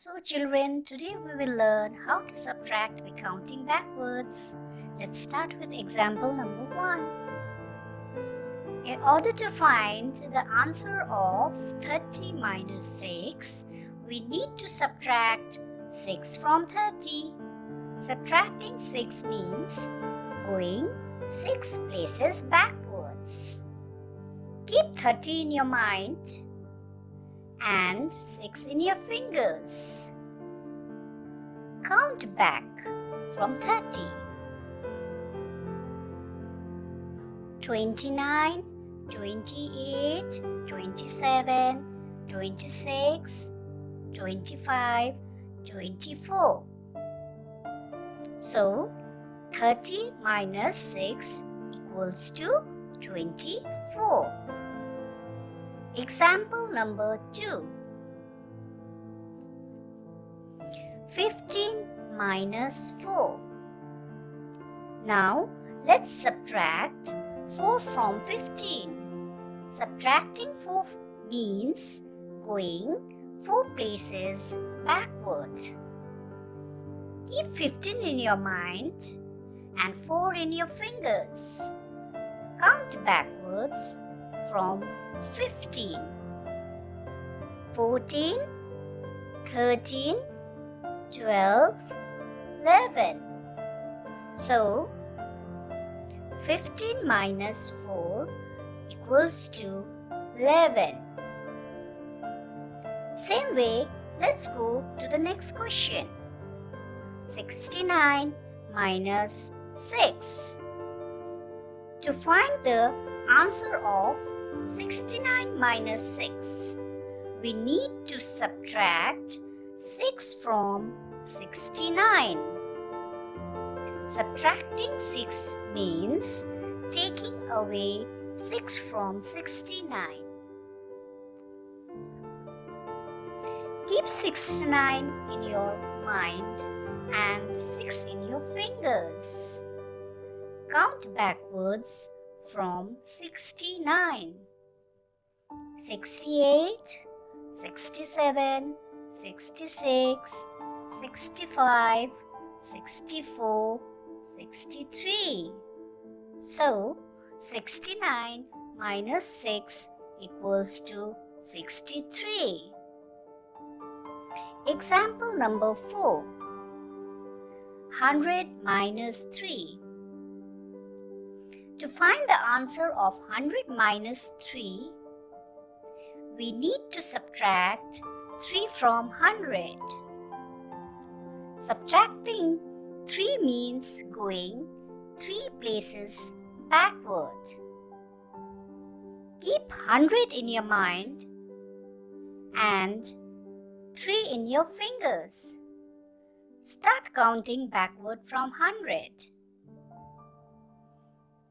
So children, today we will learn how to subtract by counting backwards. Let's start with example number 1. In order to find the answer of 30 minus 6, we need to subtract 6 from 30. Subtracting 6 means going 6 places backwards. Keep 30 in your mind and 6 in your fingers. Count back from 30. 29, 28, 27, 26, 25, 24. So, 30 minus 6 equals to 24. Example number 2. 15 minus 4. Now, let's subtract 4 from 15. Subtracting 4 means going 4 places backward. Keep 15 in your mind and 4 in your fingers. Count backwards from 15, 14, 13, 12, 11. So, 15 minus 4 equals to 11. Same way, let's go to the next question. 69 minus 6. To find the answer of 69 minus 6, we need to subtract 6 from 69. Subtracting 6 means taking away 6 from 69. Keep 69 in your mind and 6 in your fingers. Count backwards from 69. 68, 67, 66, 65, 64, 63. So, 69 minus 6 equals to 63. Example number 4. 100 minus 3. To find the answer of 100 minus 3, we need to subtract 3 from 100. Subtracting 3 means going 3 places backward. Keep 100 in your mind and 3 in your fingers. Start counting backward from 100.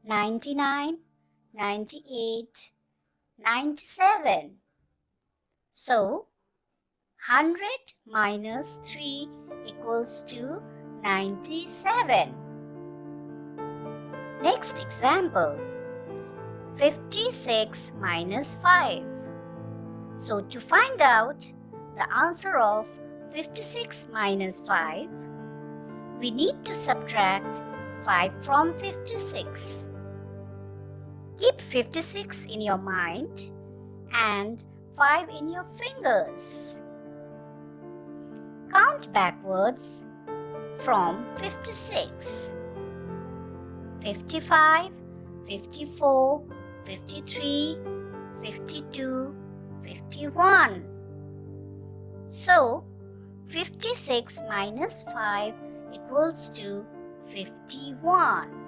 99, 98, 97. So, 100 minus 3 equals to 97. Next example, 56 minus 5. So, to find out the answer of 56 minus 5, we need to subtract 5 from 56. Keep 56 in your mind and 5 in your fingers. Count backwards from 56. 55, 54, 53, 52, 51. So, 56 minus 5 equals to 51.